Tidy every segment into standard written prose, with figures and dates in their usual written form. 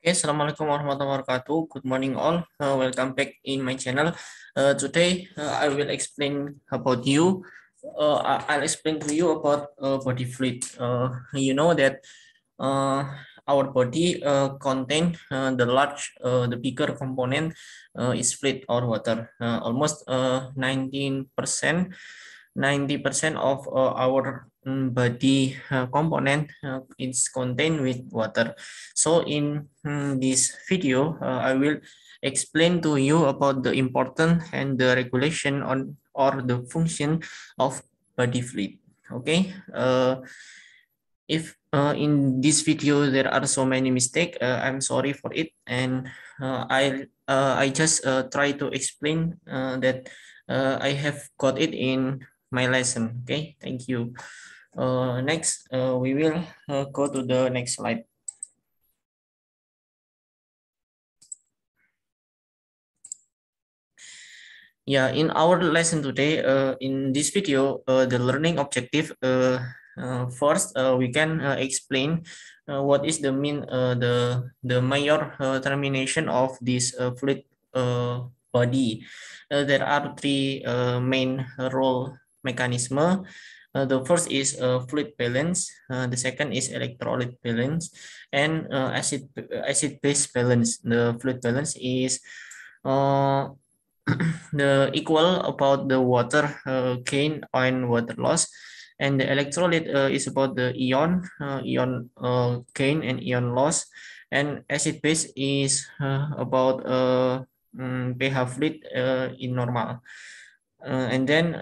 Okay, Assalamualaikum warahmatullahi wabarakatuh. Good morning all. Welcome back in my channel. Today I will explain about you. I'll explain to you about body fluid. You know that our body contain the bigger component is fluid or water. Almost 90% of our body component is contained with water. So in this video, I will explain to you about the important and the regulation on or the function of body fluid. Okay. If in this video there are so many mistakes, I'm sorry for it, and I just try to explain that I have got it in my lesson. Okay, thank you. Next, we will go to the next slide. Yeah, in our lesson today, in this video, the learning objective. First, we can explain what is the major termination of this fluid body. There are three main role mechanism. The first is fluid balance. The second is electrolyte balance, and acid base balance. The fluid balance is the equal about the water gain and water loss, and the electrolyte is about the ion gain and ion loss, and acid base is about pH fluid in normal. And then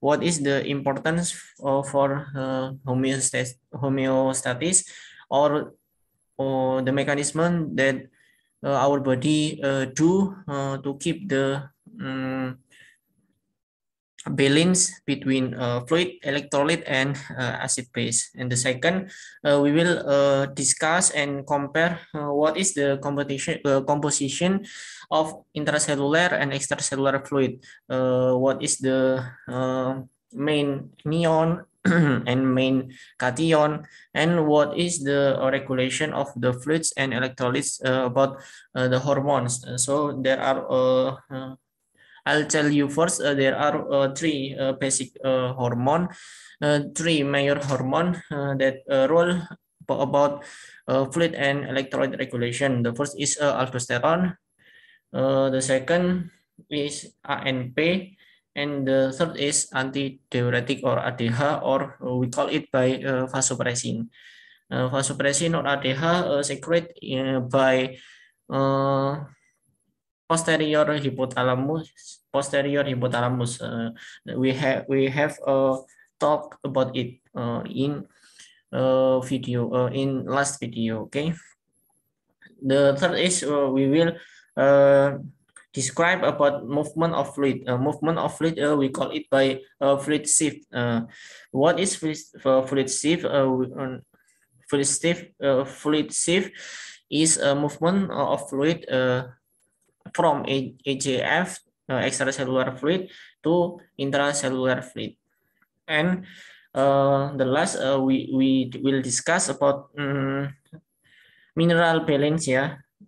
what is the importance for homeostasis or the mechanism that our body do to keep the balance between fluid, electrolyte, and acid base. And the second, we will discuss and compare what is the composition of intracellular and extracellular fluid. What is the main anion and main cation, and what is the regulation of the fluids and electrolytes about the hormones. So there are I'll tell you first, there are three basic hormone, three major hormone that role about fluid and electrolyte regulation. The first is aldosterone, the second is ANP, and the third is antidiuretic or ADH, or we call it by vasopressin. Vasopressin or ADH secreted by posterior hypothalamus. We have talked about it in in last video. Okay, the third is we will describe about movement of fluid. Movement of fluid, we call it by fluid shift. What is fluid shift? Fluid shift is a movement of fluid from EGF, extracellular fluid, to intracellular fluid. And the last, we will discuss about mineral balance,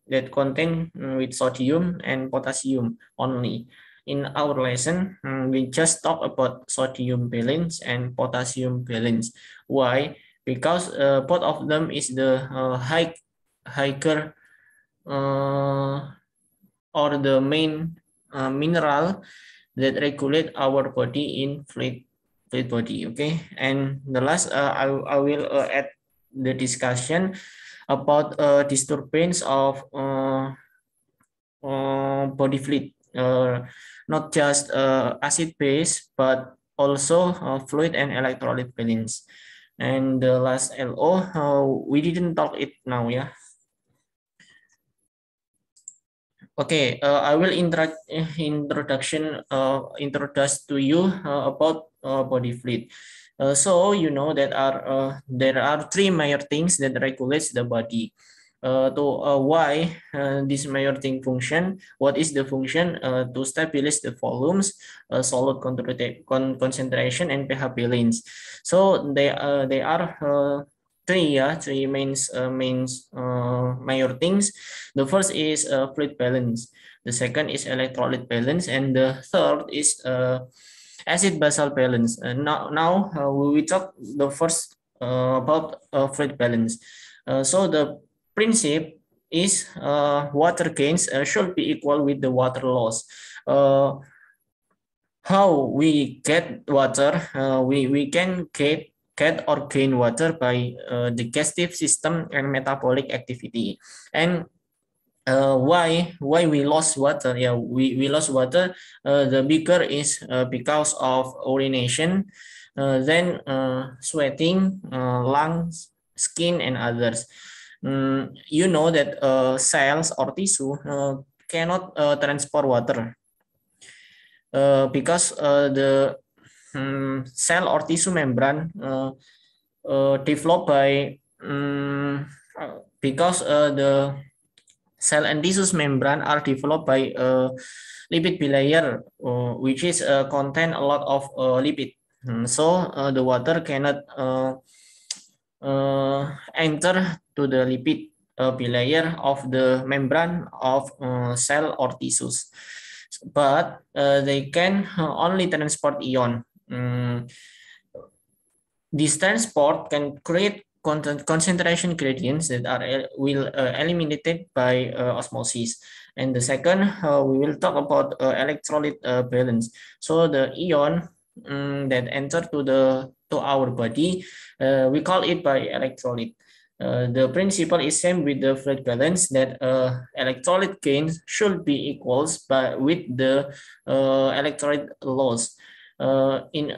that contain with sodium and potassium only. In our lesson, we just talk about sodium balance and potassium balance. Why? Because both of them is the higher or the main mineral that regulate our body in fluid body. Okay, and the last, I will add the discussion about disturbance of body fluid, not just acid base but also fluid and electrolyte balance. And the last LO, we didn't talk it now, Okay, I will introduce to you about body fluid. So you know that there are three major things that regulates the body. Why this major thing function? What is the function? To stabilize the volumes, solid concentration, and pH balance. So they are three major things. The first is fluid balance. The second is electrolyte balance, and the third is acid basal balance. Now we will talk the first about fluid balance. So the principle is water gains should be equal with the water loss. How we get water? We can get or gain water by digestive system and metabolic activity. And why we lost water? Yeah, we lost water. The bigger is because of urination, then sweating, lungs, skin, and others. You know that cells or tissue cannot transport water because the cell or tissue membrane developed by because the cell and tissue membrane are developed by lipid bilayer, which is contain a lot of lipid. So the water cannot enter to the lipid bilayer of the membrane of cell or tissues, but they can only transport ion. This transport can create concentration gradients that are will eliminated by osmosis. And the second, we will talk about electrolyte balance. So the ion that enter to our body, we call it by electrolyte. The principle is same with the fluid balance, that electrolyte gains should be equals with the electrolyte loss. In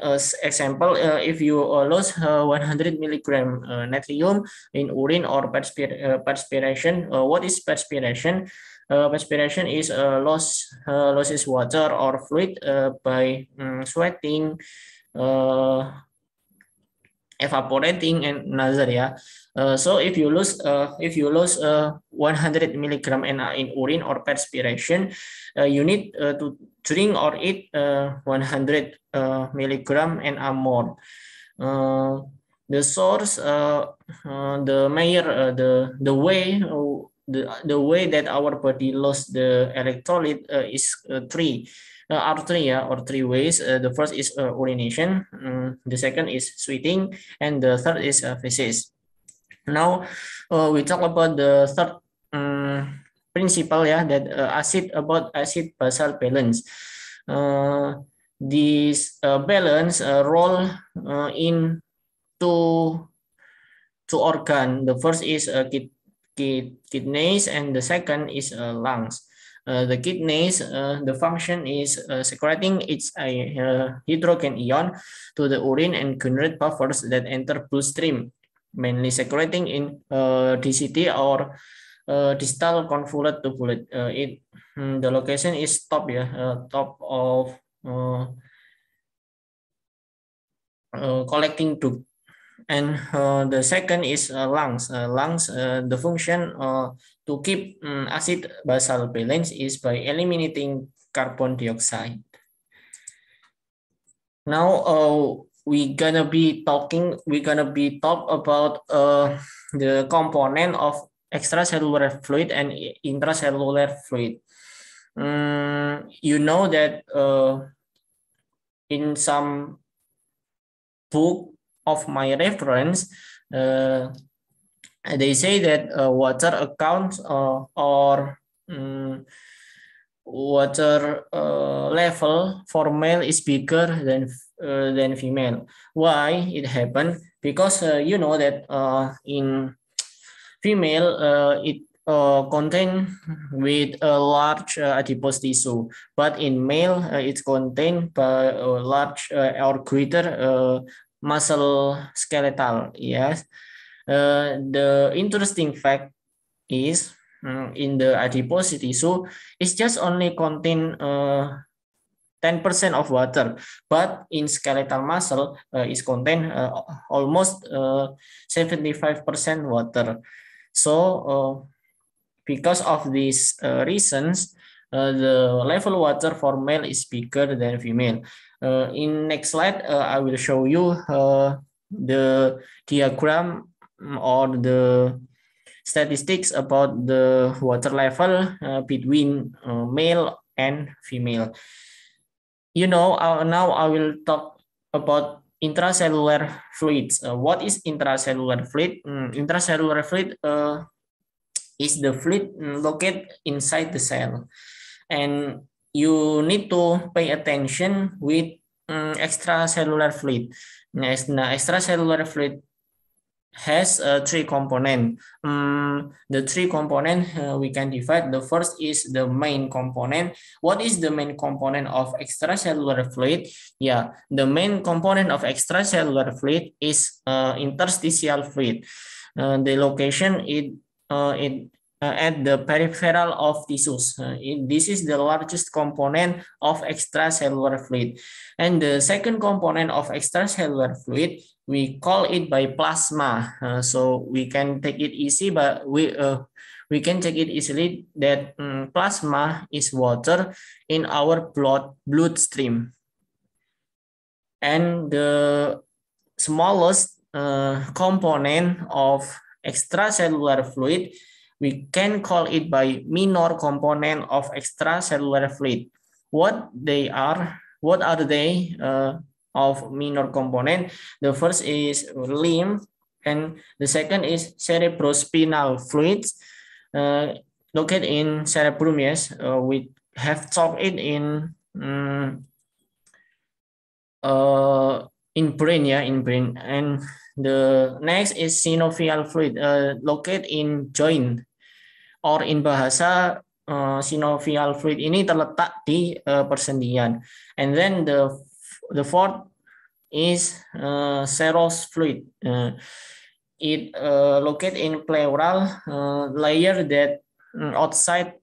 example, if you lose 100 milligram natrium in urine or perspiration, what is perspiration? Perspiration is losses water or fluid by sweating, evaporating, and another. Yeah. So if you lose 100 milligram in urine or perspiration, you need to drink or eat 100 milligram and more. The source, the major, the way. The way that our body lost the electrolyte is three. Are three, yeah, or three ways. The first is urination, the second is sweating, and the third is feces. Now we talk about the third principle, yeah, that acid basal balance. This balance roll in two organ. The first is kidneys, and the second is lungs. The kidneys, the function is secreting its hydrogen ion to the urine and generate buffers that enter bloodstream, mainly secreting in DCT or distal convolute tubule. The location is top, top of collecting tube. And the second is lungs. Lungs, the function to keep acid basal balance is by eliminating carbon dioxide. Now we're gonna be talk about the component of extracellular fluid and intracellular fluid. You know that in some book of my reference, they say that water accounts or water level for male is bigger than female. Why it happened? Because you know that in female it contain with a large adipose tissue, but in male it's contained by a large or greater muscle skeletal. Yes. The interesting fact is in the adipose tissue, it's just only contain 10% of water, but in skeletal muscle is contain almost 75% water. So because of these reasons, the level water for male is bigger than female. In next slide, I will show you the diagram or the statistics about the water level between male and female. Now I will talk about intracellular fluids. What is intracellular fluid? Intracellular fluid is the fluid located inside the cell, and you need to pay attention with extracellular fluid. Extracellular fluid has three components. The three components we can divide. The first is the main component. What is the main component of extracellular fluid? Yeah, the main component of extracellular fluid is interstitial fluid. The location at the peripheral of tissues. This is the largest component of extracellular fluid. And the second component of extracellular fluid, we call it by plasma. So we can take it easy, but we can take it easily that plasma is water in our bloodstream. And the smallest component of extracellular fluid, we can call it by minor component of extracellular fluid. What are they of minor component? The first is lymph, and the second is cerebrospinal fluids located in cerebrum. Yes, we have talked it in brain, yeah, in brain. And the next is synovial fluid located in joint, or in bahasa synovial fluid ini terletak di persendian. And then the fourth is serous fluid. It located in pleural layer that outside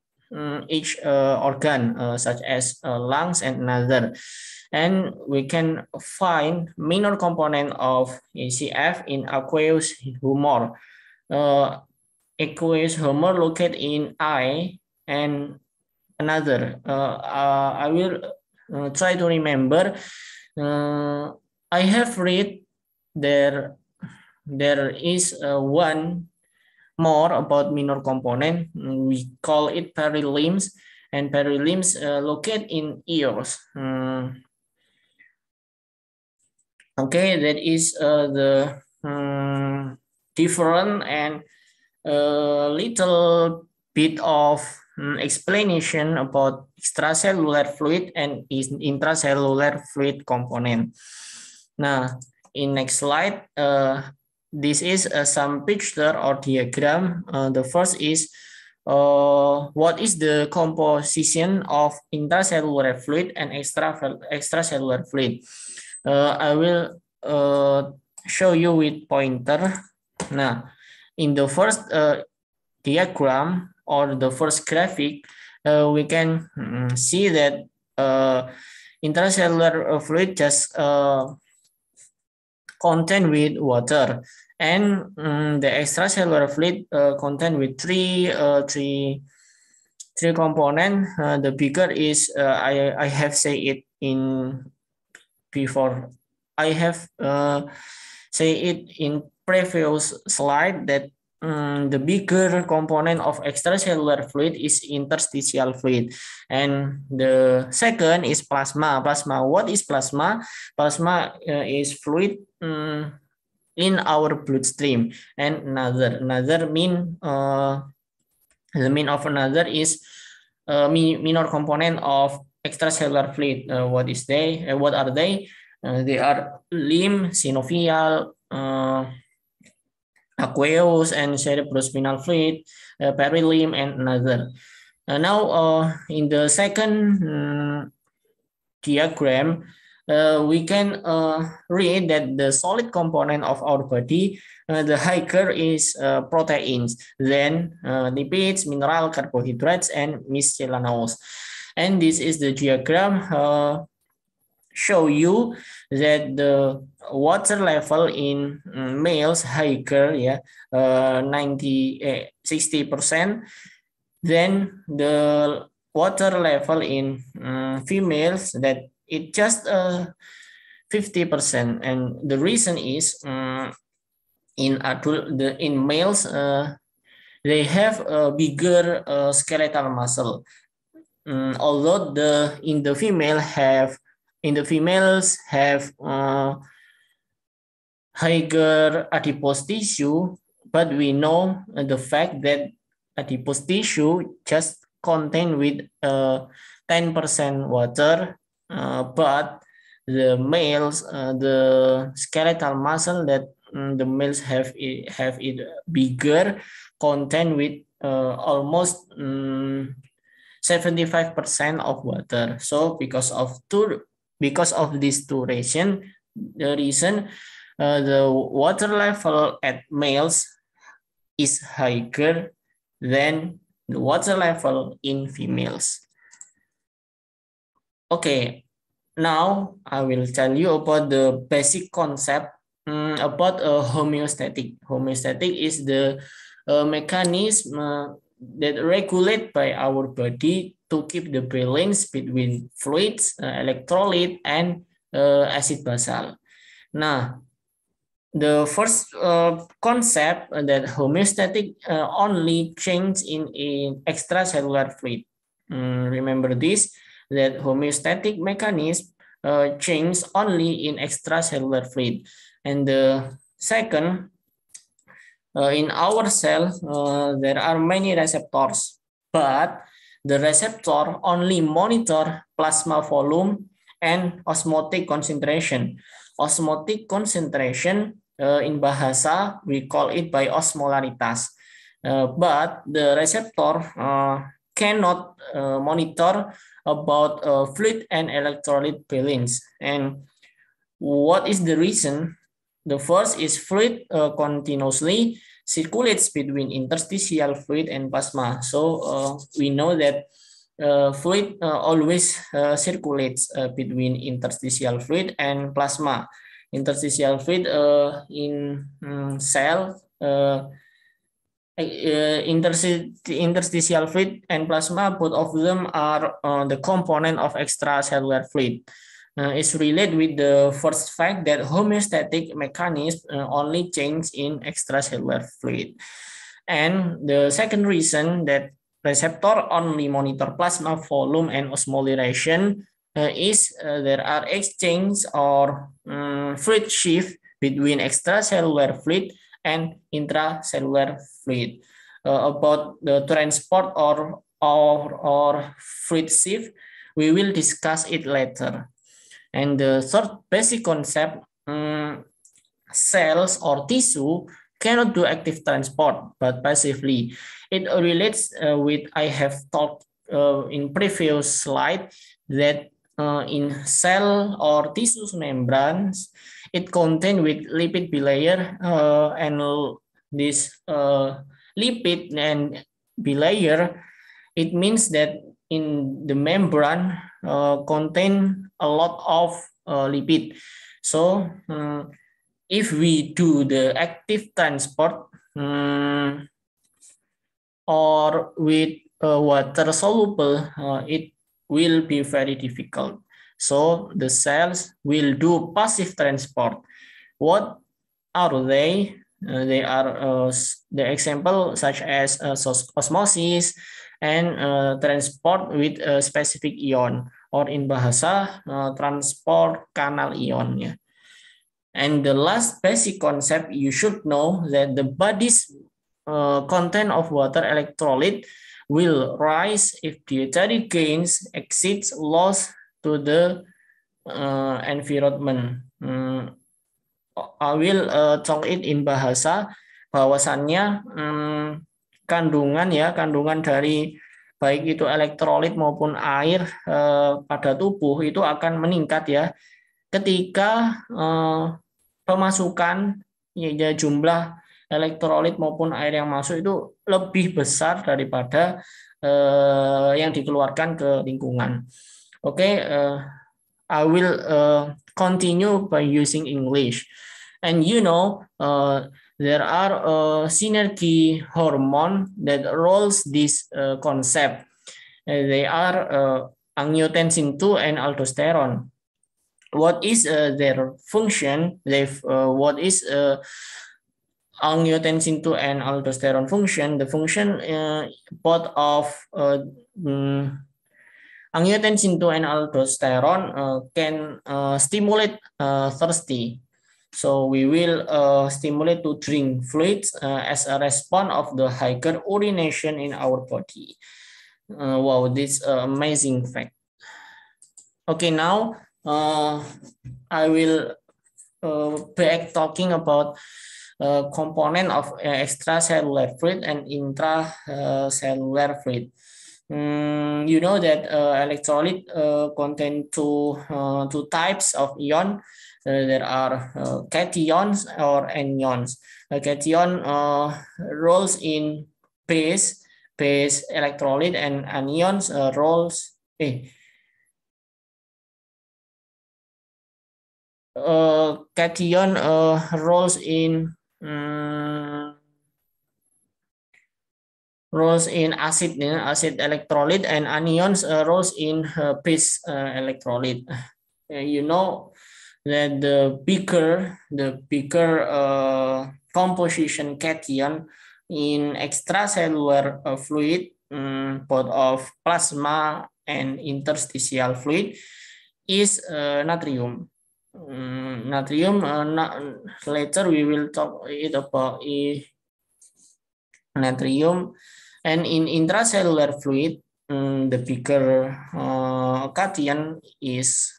each organ, such as lungs and another. And we can find minor component of ACF in aqueous humor. Aqueous humor located in eye and another. I will try to remember. I have read there is one more about minor component. We call it perilimbs, and perilimbs located in ears. Okay, that is the different and a little bit of explanation about extracellular fluid and intracellular fluid component. Now, in next slide, this is some picture or diagram. The first is what is the composition of intracellular fluid and extracellular fluid. I will show you with pointer. Now, in the first diagram or the first graphic, we can see that intracellular fluid just contain with water, and the extracellular fluid contain with three components. The bigger is I have said it in before. I have say it in previous slide that the bigger component of extracellular fluid is interstitial fluid, and the second is plasma. What is plasma? Plasma is fluid in our bloodstream, and another mean the mean of another is minor component of extracellular fluid. What are they? They are lymph, synovial, aqueous, and cerebrospinal fluid, perilymph, and another. Now, in the second diagram, we can read that the solid component of our body, the higher is proteins, then lipids, mineral, carbohydrates, and miscellaneous. And this is the diagram show you that the water level in males higher, 60%. Then the water level in females that it just 50%, and the reason is in males, they have a bigger skeletal muscle. Although in the females have higher adipose tissue, but we know the fact that adipose tissue just contain with 10% water, but the males, the skeletal muscle that the males have it bigger, contain with almost 75% of water. So because of this two reason, the water level at males is higher than the water level in females. Okay, now I will tell you about the basic concept about homeostatic. Homeostatic is the mechanism that regulate by our body to keep the balance between fluids, electrolyte, and acid basal. Nah, the first concept that homeostatic only change in extracellular fluid. Remember this, that homeostatic mechanism change only in extracellular fluid. And the second, in our cell, there are many receptors, but the receptor only monitor plasma volume and osmotic concentration. Osmotic concentration, in bahasa, we call it by osmolaritas. But the receptor cannot monitor about fluid and electrolyte balance. And what is the reason? The first is fluid continuously circulates between interstitial fluid and plasma. So we know that fluid always circulates between interstitial fluid and plasma. Interstitial fluid in cell, interstitial fluid and plasma, both of them are the component of extracellular fluid. Is related with the first fact that homeostatic mechanism only change in extracellular fluid. And the second reason that receptor only monitor plasma volume and osmolation is there are exchange or fluid shift between extracellular fluid and intracellular fluid. About the transport or fluid shift, we will discuss it later. And the third basic concept, cells or tissue cannot do active transport, but passively. It relates with I have talked in previous slide that in cell or tissue membranes, it contains with lipid bilayer, and this lipid and bilayer, it means that in the membrane contain a lot of lipid. So if we do the active transport or with water soluble, it will be very difficult. So the cells will do passive transport. What are they? They are the example such as osmosis and transport with a specific ion, or in bahasa transport kanal ion. Yeah. And the last basic concept you should know that the body's content of water electrolyte will rise if dietary gains exceeds loss to the environment. I will talk it in bahasa, bahwasannya kandungan dari baik itu elektrolit maupun air pada tubuh itu akan meningkat ya ketika pemasukan ya, jumlah elektrolit maupun air yang masuk itu lebih besar daripada yang dikeluarkan ke lingkungan. Okay, I will continue by using English. And you know, there are synergy hormone that rolls this concept. They are angiotensin 2 and aldosterone. What is their function? What is angiotensin 2 and aldosterone function, the function both of angiotensin 2 and aldosterone can stimulate thirsty. So we will stimulate to drink fluids as a response of the higher urination in our body. Wow, this amazing fact. Okay, now I will back talking about component of extracellular fluid and intracellular fluid. You know that electrolyte contain two types of ion. There are cations or anions. A cation rolls in base electrolyte, and anions rolls cation rolls in acid electrolyte, and anions rolls in base electrolyte. You know that the bigger composition cation in extracellular fluid, both of plasma and interstitial fluid, is natrium. Natrium. Later we will talk about natrium. And in intracellular fluid, the bigger cation is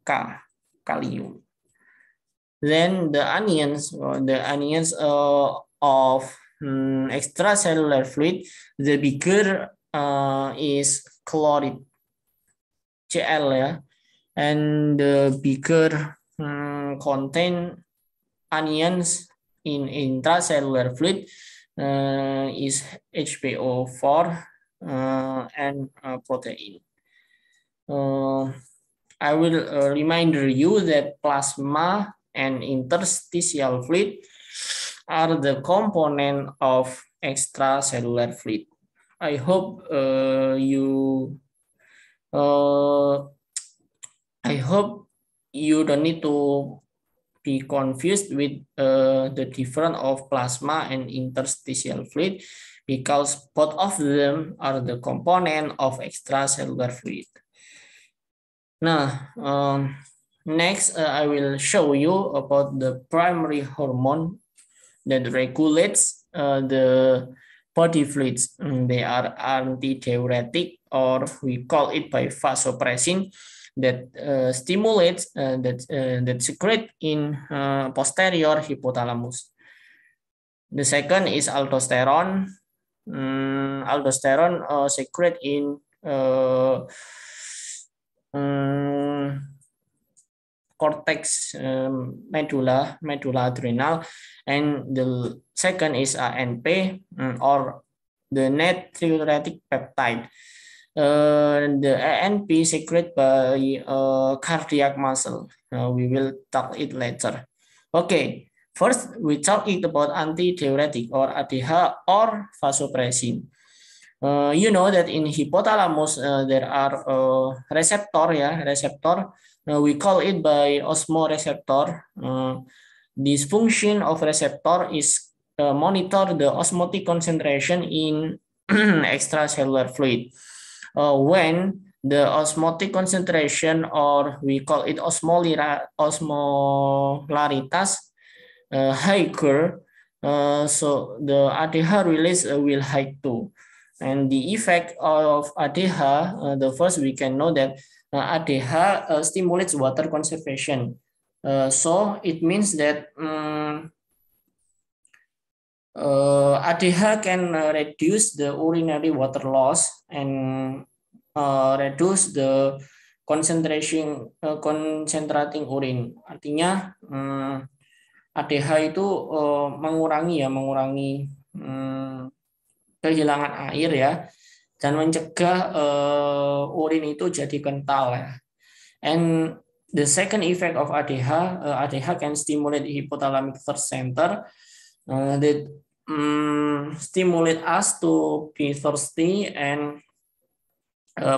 kalium. Then the anions of extracellular fluid, the bigger is chloride, Cl, yeah, and the bigger contain anions in intracellular fluid is HbO4 and protein. I will remind you that plasma and interstitial fluid are the component of extracellular fluid. I hope you don't need to be confused with the difference of plasma and interstitial fluid, because both of them are the component of extracellular fluid. Now, next I will show you about the primary hormone that regulates the body fluids. They are antidiuretic, or we call it by vasopressin, that stimulates that secrete in posterior hypothalamus. The second is aldosterone. Aldosterone secrete in cortex medulla adrenal, and the second is ANP, or the natriuretic peptide. The ANP secreted by cardiac muscle. We will talk it later. Okay, first we talk it about antidiuretic, or ADH, or vasopressin. You know that in hypothalamus there are receptor. We call it by osmoreceptor. This function of receptor is monitor the osmotic concentration in extracellular fluid. When the osmotic concentration, or we call it osmolaritas, higher, so the ADH release will high too. And the effect of ADH, the first we can know that ADH stimulates water conservation. So it means that ADH can reduce the urinary water loss and reduce the concentrating urine. Artinya ADH itu mengurangi kehilangan air ya, dan mencegah urin itu jadi kental ya. And the second effect of ADH, ADH can stimulate hypothalamic thirst center that stimulate us to be thirsty, and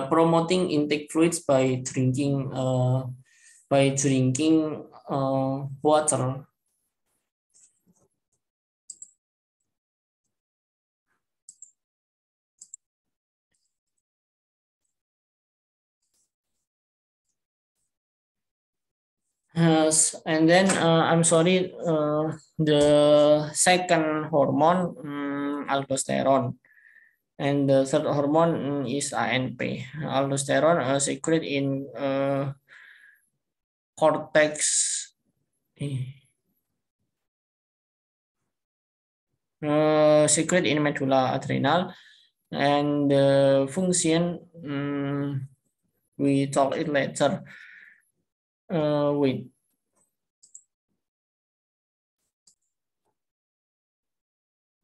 promoting intake fluids by drinking water. And then I'm sorry, the second hormone, aldosterone, and the third hormone is ANP. Aldosterone secreted in cortex, secret in medulla adrenal, and the function we talk it later. Wait.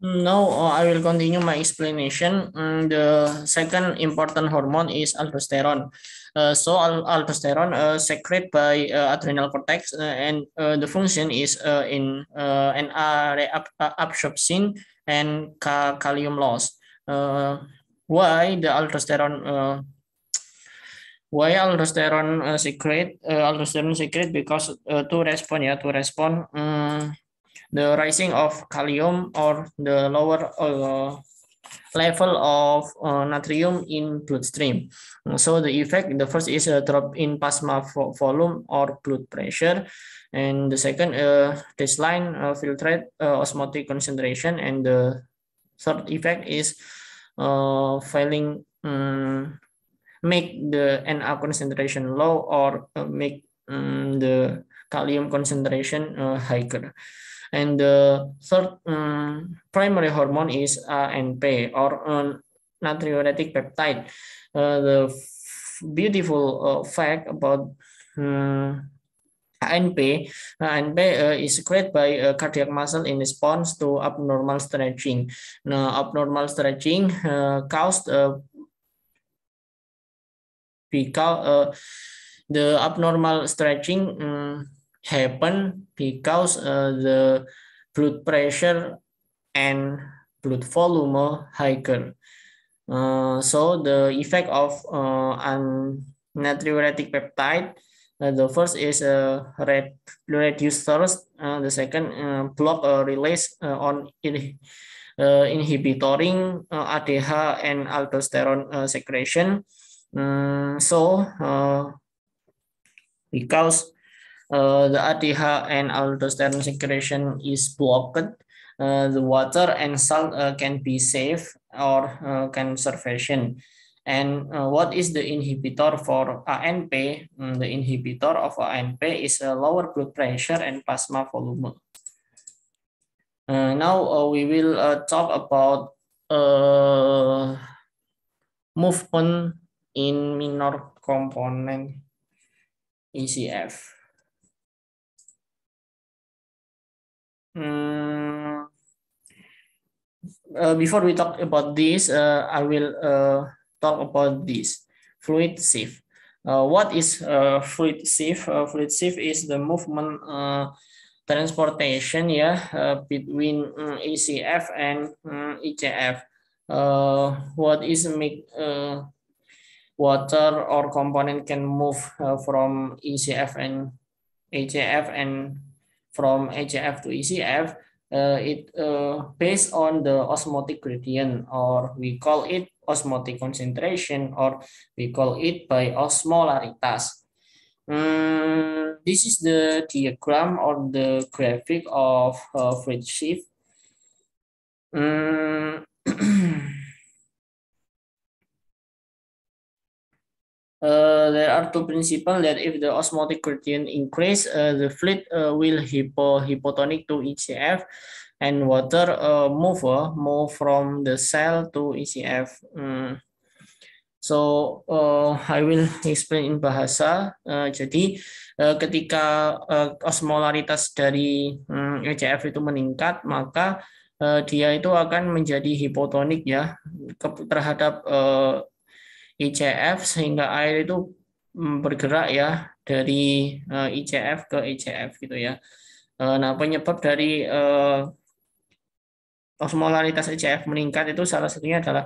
Now I will continue my explanation. The second important hormone is aldosterone. So aldosterone secreted by adrenal cortex, and the function is in an absorption and kalium loss. Why the aldosterone? Why aldosterone secret? Because to respond. The rising of kalium or the lower level of natrium in bloodstream. So the first is a drop in plasma volume or blood pressure, and the second baseline filtrate osmotic concentration, and the third effect is failing make the Na concentration low or make the kalium concentration higher. And the third primary hormone is ANP or natriuretic peptide. The beautiful fact about ANP, is secreted by cardiac muscle in response to abnormal stretching. Now, abnormal stretching caused because the abnormal stretching happen because the blood pressure and blood volume higher. So the effect of natriuretic peptide, the first is reduce thirst, the second block release on inhibiting ADH and aldosterone secretion. Because the ADH and aldosterone secretion is blocked, the water and salt can be safe or conservation. And what is the inhibitor for ANP? The inhibitor of ANP is a lower blood pressure and plasma volume. Now we will talk about movement in minor component ECF. Before we talk about this, I will talk about this fluid shift. What is fluid shift? Fluid shift is the movement transportation between ECF and ECF. What is make water or component can move from ECF and HAF and from HAF to ECF, it based on the osmotic gradient, or we call it osmotic concentration, or we call it by osmolaritas. This is the diagram or the graphic of fluid shift. There are two principles that if the osmotic gradient increase, the fluid will hypotonic to ECF, and water move from the cell to ECF. So I will explain in bahasa. Jadi ketika osmolaritas dari ECF itu meningkat, maka dia itu akan menjadi hipotonik ya terhadap ICF, sehingga air itu bergerak ya dari ICF ke ECF gitu ya. Nah, penyebab dari osmolaritas ECF meningkat itu salah satunya adalah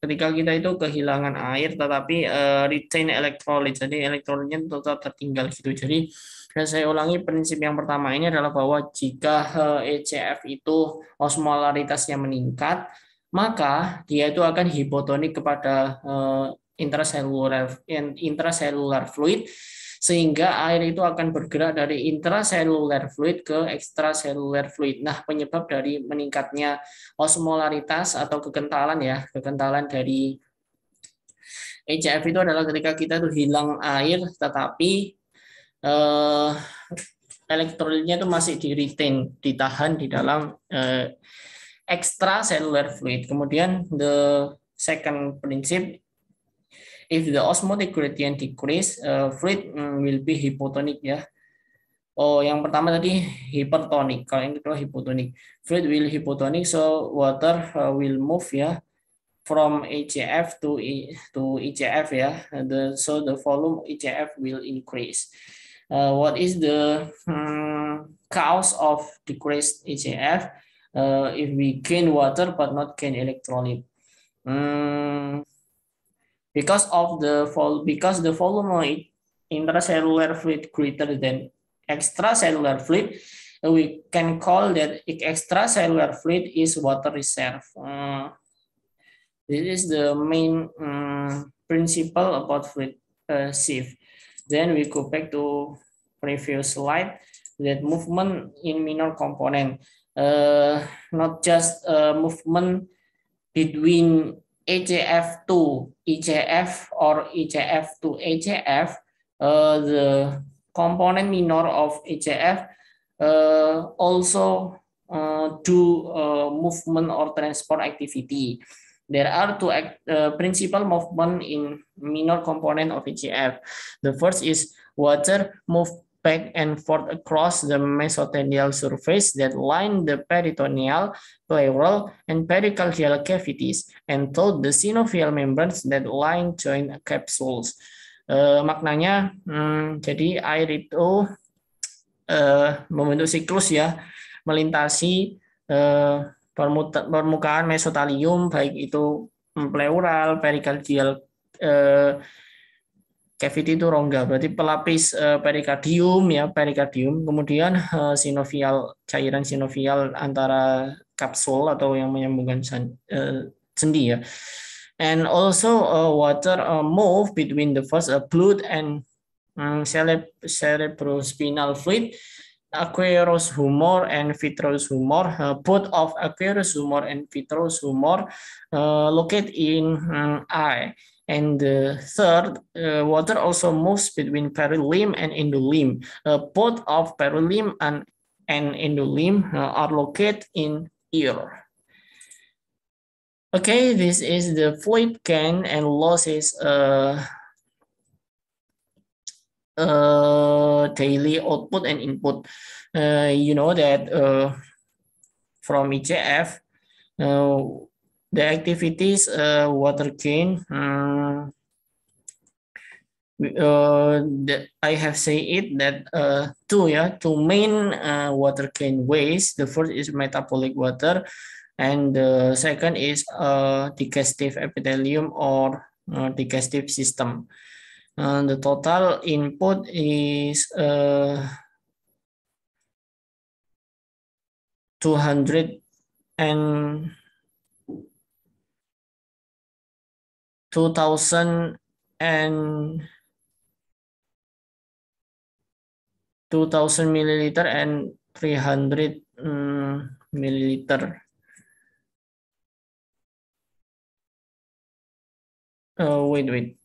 ketika kita itu kehilangan air tetapi retain elektrolit, jadi elektrolitnya tetap tertinggal gitu. Jadi saya ulangi, prinsip yang pertama ini adalah bahwa jika ECF itu osmolaritasnya meningkat, maka dia itu akan hipotonik kepada intracellular fluid, sehingga air itu akan bergerak dari intracellular fluid ke extracellular fluid. Nah, penyebab dari meningkatnya osmolaritas atau kekentalan ya, kekentalan dari ECF itu adalah ketika kita tuh hilang air tetapi eh, elektrolitnya itu masih di retain, ditahan di dalam extracellular fluid. Kemudian the second principle, if the osmotic gradient decrease, fluid will be hypotonic ya. Oh, yang pertama tadi hypertonic, kalau yang kedua hypotonic. Fluid will hypotonic, so water will move ya from ECF to ECF ya. So the volume ECF will increase. What is the cause of decreased ECF? If we gain water but not gain electrolyte. Because the volume intracellular fluid greater than extracellular fluid, we can call that extracellular fluid is water reserve. This is the main principle about fluid sieve. Then we go back to previous slide, that movement in minor component, not just movement between ECF to ECF or ECF to ECF, the component minor of ECF also do movement or transport activity. There are two principal movement in minor component of ECF. The first is water move back and forth across the mesothelial surface that line the peritoneal, pleural, and pericardial cavities, and through the synovial membranes that line joint capsules. Maknanya, jadi air itu membentuk siklus ya, melintasi permukaan mesotelium, baik itu pleural, pericardial cavity itu rongga, berarti pelapis perikardium ya, perikardium, kemudian sinovial, cairan sinovial antara kapsul atau yang menyambungkan sendi ya. And also water move between the first blood and cerebrospinal fluid, aqueous humor and vitreous humor. Both of aqueous humor and vitreous humor located in eye. And the third, water also moves between perilimb and endolimb. Both of perilimb and endolimb are located in ear. Okay, this is the fluid gain and losses daily output and input. You know that from ECF, the activities water gain, I have said it that two main water gain ways. The first is metabolic water, and the second is digestive epithelium or digestive system. The total input is 200 and 2000 and 2000 milliliter and 300 milliliter. Wait.